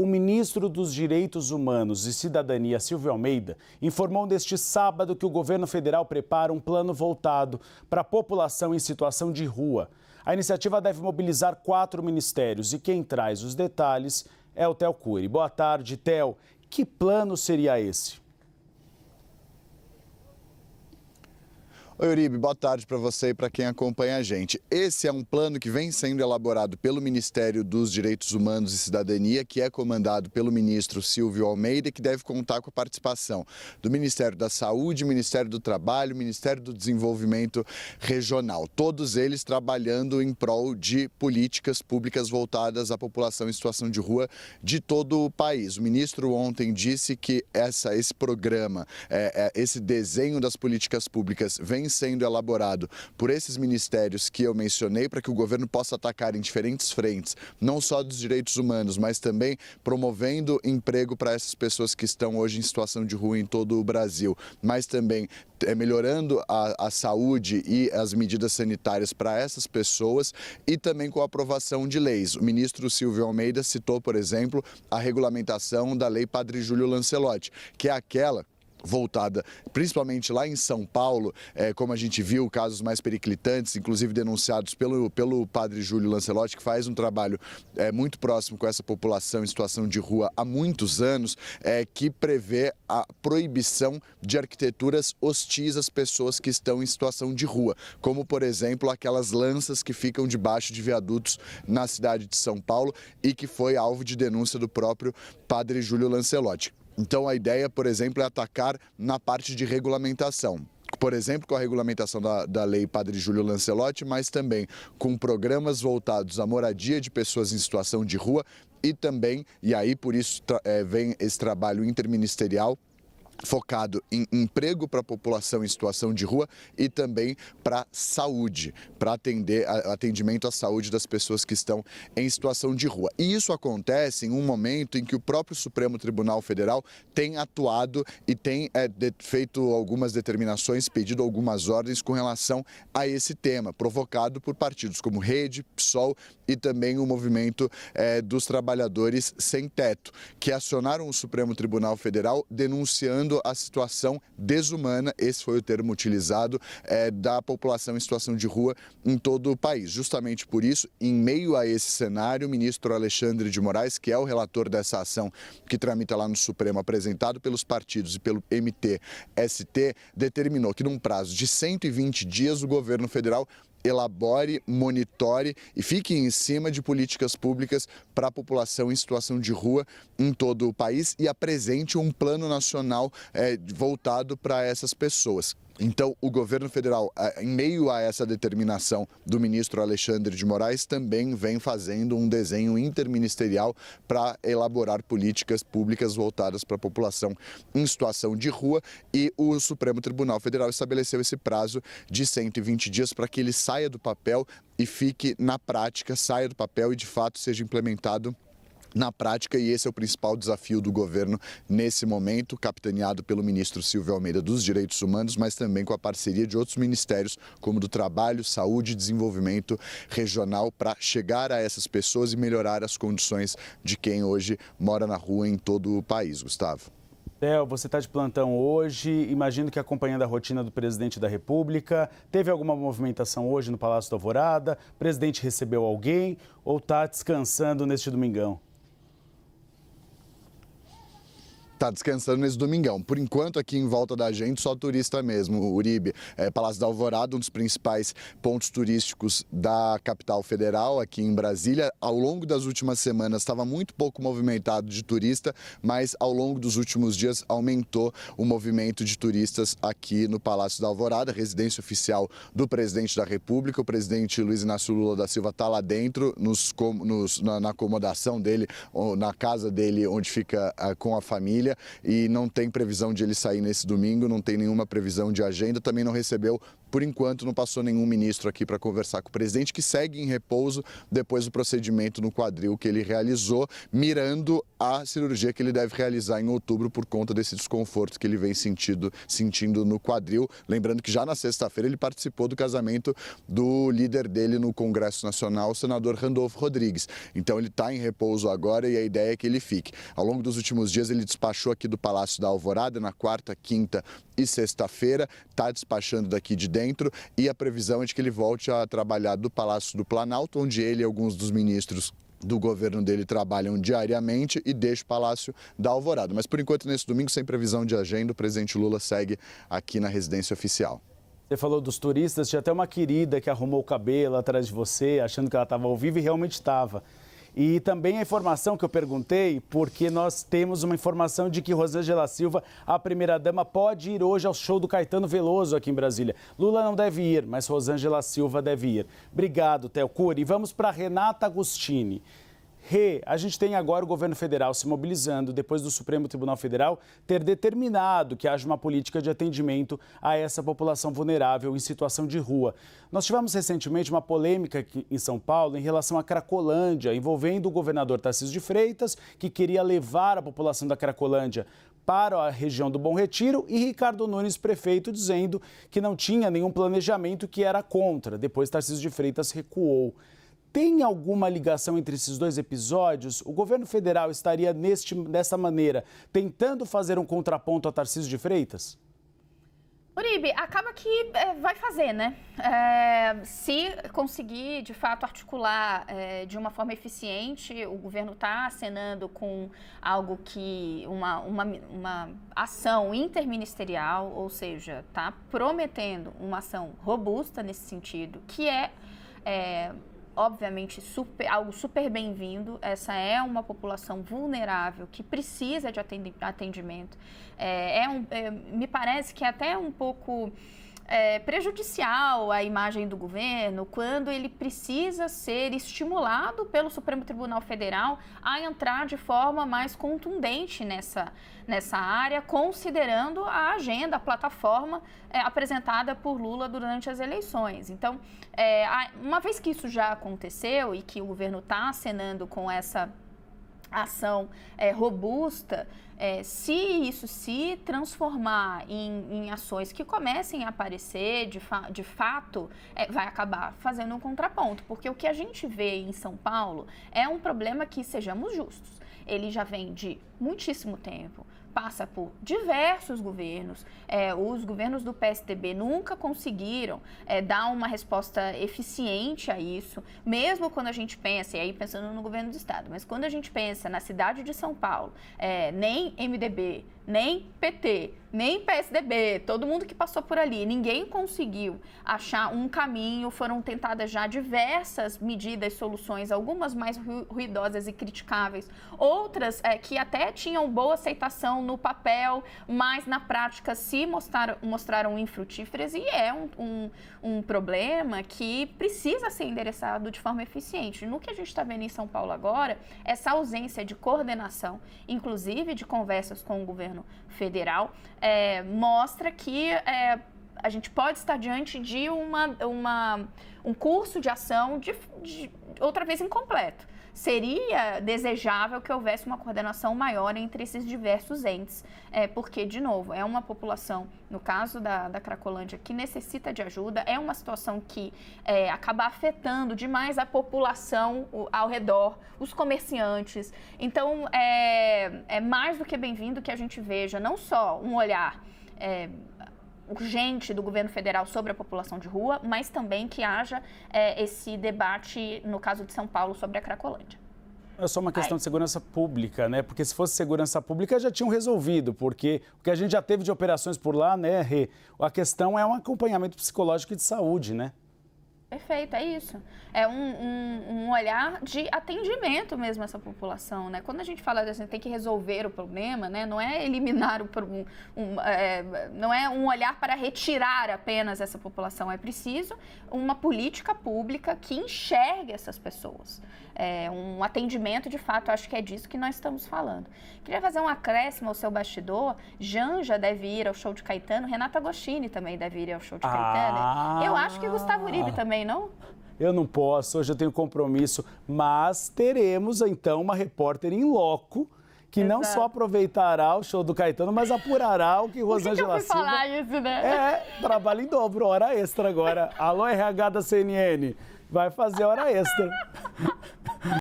O ministro dos Direitos Humanos e Cidadania, Silvio Almeida, informou neste sábado que o governo federal prepara um plano voltado para a população em situação de rua. A iniciativa deve mobilizar 4 ministérios e quem traz os detalhes é o Theo Cury. Boa tarde, Theo. Que plano seria esse? Oi, Uribe, boa tarde para você e para quem acompanha a gente. Esse é um plano que vem sendo elaborado pelo Ministério dos Direitos Humanos e Cidadania, que é comandado pelo ministro Silvio Almeida e que deve contar com a participação do Ministério da Saúde, Ministério do Trabalho, Ministério do Desenvolvimento Regional. Todos eles trabalhando em prol de políticas públicas voltadas à população em situação de rua de todo o país. O ministro ontem disse que esse programa, esse desenho das políticas públicas vem sendo elaborado por esses ministérios que eu mencionei para que o governo possa atacar em diferentes frentes, não só dos direitos humanos, mas também promovendo emprego para essas pessoas que estão hoje em situação de rua em todo o Brasil, mas também melhorando a saúde e as medidas sanitárias para essas pessoas e também com a aprovação de leis. O ministro Silvio Almeida citou, por exemplo, a regulamentação da Lei Padre Júlio Lancelotti, que é aquela voltada principalmente lá em São Paulo, como a gente viu, casos mais periclitantes, inclusive denunciados pelo padre Júlio Lancelotti, que faz um trabalho muito próximo com essa população em situação de rua há muitos anos, que prevê a proibição de arquiteturas hostis às pessoas que estão em situação de rua, como, por exemplo, aquelas lanças que ficam debaixo de viadutos na cidade de São Paulo e que foi alvo de denúncia do próprio padre Júlio Lancelotti. Então, a ideia, por exemplo, é atacar na parte de regulamentação. Por exemplo, com a regulamentação da Lei Padre Júlio Lancelotti, mas também com programas voltados à moradia de pessoas em situação de rua e também, e aí por isso vem esse trabalho interministerial, focado em emprego para a população em situação de rua e também para saúde, para atendimento à saúde das pessoas que estão em situação de rua. E isso acontece em um momento em que o próprio Supremo Tribunal Federal tem atuado e tem feito algumas determinações, pedido algumas ordens com relação a esse tema, provocado por partidos como Rede, PSOL e também o movimento dos trabalhadores sem teto, que acionaram o Supremo Tribunal Federal denunciando a situação desumana, esse foi o termo utilizado, da população em situação de rua em todo o país. Justamente por isso, em meio a esse cenário, o ministro Alexandre de Moraes, que é o relator dessa ação que tramita lá no Supremo, apresentado pelos partidos e pelo MTST, determinou que num prazo de 120 dias o governo federal elabore, monitore e fique em cima de políticas públicas para a população em situação de rua em todo o país e apresente um plano nacional voltado para essas pessoas. Então, o governo federal, em meio a essa determinação do ministro Alexandre de Moraes, também vem fazendo um desenho interministerial para elaborar políticas públicas voltadas para a população em situação de rua e o Supremo Tribunal Federal estabeleceu esse prazo de 120 dias para que ele saia do papel e fique na prática, saia do papel e de fato seja implementado na prática, e esse é o principal desafio do governo nesse momento, capitaneado pelo ministro Silvio Almeida dos Direitos Humanos, mas também com a parceria de outros ministérios, como do Trabalho, Saúde e Desenvolvimento Regional, para chegar a essas pessoas e melhorar as condições de quem hoje mora na rua em todo o país. Gustavo. Theo, você está de plantão hoje, imagino que acompanhando a rotina do presidente da República, teve alguma movimentação hoje no Palácio da Alvorada? O presidente recebeu alguém ou está descansando neste domingão? Tá descansando nesse domingão. Por enquanto, aqui em volta da gente, só turista mesmo, Uribe. Palácio da Alvorada, um dos principais pontos turísticos da capital federal, aqui em Brasília. Ao longo das últimas semanas, estava muito pouco movimentado de turista, mas ao longo dos últimos dias aumentou o movimento de turistas aqui no Palácio da Alvorada, residência oficial do presidente da República. O presidente Luiz Inácio Lula da Silva está lá dentro, na acomodação dele, na casa dele, onde fica com a família. E não tem previsão de ele sair nesse domingo, não tem nenhuma previsão de agenda, também não recebeu Por enquanto, não passou nenhum ministro aqui para conversar com o presidente, que segue em repouso depois do procedimento no quadril que ele realizou, mirando a cirurgia que ele deve realizar em outubro por conta desse desconforto que ele vem sentindo no quadril. Lembrando que já na sexta-feira ele participou do casamento do líder dele no Congresso Nacional, o senador Randolfo Rodrigues. Então ele está em repouso agora e a ideia é que ele fique. Ao longo dos últimos dias ele despachou aqui do Palácio da Alvorada na quarta, quinta e sexta-feira, está despachando daqui de dentro e a previsão é de que ele volte a trabalhar do Palácio do Planalto, onde ele e alguns dos ministros do governo dele trabalham diariamente, e deixa o Palácio da Alvorada. Mas por enquanto, nesse domingo, sem previsão de agenda, o presidente Lula segue aqui na residência oficial. Você falou dos turistas, tinha até uma querida que arrumou o cabelo atrás de você, achando que ela estava ao vivo e realmente estava. E também a informação que eu perguntei, porque nós temos uma informação de que Rosângela Silva, a primeira-dama, pode ir hoje ao show do Caetano Veloso aqui em Brasília. Lula não deve ir, mas Rosângela Silva deve ir. Obrigado, Theo Cury. E vamos para Renata Agostini. Rê, a gente tem agora o governo federal se mobilizando depois do Supremo Tribunal Federal ter determinado que haja uma política de atendimento a essa população vulnerável em situação de rua. Nós tivemos recentemente uma polêmica aqui em São Paulo em relação à Cracolândia, envolvendo o governador Tarcísio de Freitas, que queria levar a população da Cracolândia para a região do Bom Retiro, e Ricardo Nunes, prefeito, dizendo que não tinha nenhum planejamento, que era contra. Depois Tarcísio de Freitas recuou. Tem alguma ligação entre esses dois episódios? O governo federal estaria dessa maneira tentando fazer um contraponto a Tarcísio de Freitas? Uribe, acaba que vai fazer, né? Se conseguir, de fato, articular de uma forma eficiente, o governo está acenando com algo que, uma ação interministerial, ou seja, está prometendo uma ação robusta nesse sentido, que obviamente, algo super bem-vindo. Essa é uma população vulnerável que precisa de atendimento. Me parece que é até um pouco prejudicial à imagem do governo quando ele precisa ser estimulado pelo Supremo Tribunal Federal a entrar de forma mais contundente nessa área, considerando a agenda, a plataforma apresentada por Lula durante as eleições. Então, uma vez que isso já aconteceu e que o governo está acenando com essa ação robusta, se isso se transformar em ações que comecem a aparecer, de fato, vai acabar fazendo um contraponto. Porque o que a gente vê em São Paulo é um problema que, sejamos justos, ele já vem de muitíssimo tempo, passa por diversos governos. Os governos do PSDB nunca conseguiram dar uma resposta eficiente a isso, mesmo quando a gente pensa, e aí pensando no governo do estado, mas quando a gente pensa na cidade de São Paulo, nem MDB, nem PT, nem PSDB, todo mundo que passou por ali, ninguém conseguiu achar um caminho. Foram tentadas já diversas medidas, soluções, algumas mais ruidosas e criticáveis, outras que até tinham boa aceitação no papel, mas na prática se mostraram infrutíferas, e é um problema que precisa ser endereçado de forma eficiente. No que a gente está vendo em São Paulo agora, essa ausência de coordenação, inclusive de conversas com o governo federal, mostra que a gente pode estar diante de um curso de ação outra vez incompleto. Seria desejável que houvesse uma coordenação maior entre esses diversos entes, porque, de novo, é uma população, no caso da Cracolândia, que necessita de ajuda, é uma situação que acaba afetando demais a população ao redor, os comerciantes. Então, é mais do que bem-vindo que a gente veja não só um olhar urgente do governo federal sobre a população de rua, mas também que haja esse debate, no caso de São Paulo, sobre a Cracolândia. É só uma questão de segurança pública, né? Porque se fosse segurança pública já tinham resolvido, porque o que a gente já teve de operações por lá, né, Rê? A questão é um acompanhamento psicológico e de saúde, né? Perfeito, é isso. É um olhar de atendimento mesmo a essa população, né? Quando a gente fala assim, tem que resolver o problema, né? Não é eliminar não é um olhar para retirar apenas essa população. É preciso uma política pública que enxergue essas pessoas. Um atendimento, de fato, acho que é disso que nós estamos falando. Queria fazer um acréscimo ao seu bastidor. Janja deve ir ao show de Caetano, Renato Agostini também deve ir ao show de Caetano. Eu acho que Gustavo Uribe também, não? Eu não posso, hoje eu tenho compromisso, mas teremos então uma repórter in loco que não só aproveitará o show do Caetano, mas apurará o que Rosângela Silva... falar isso, né? Trabalho em dobro, hora extra agora. Alô, RH da CNN, vai fazer hora extra.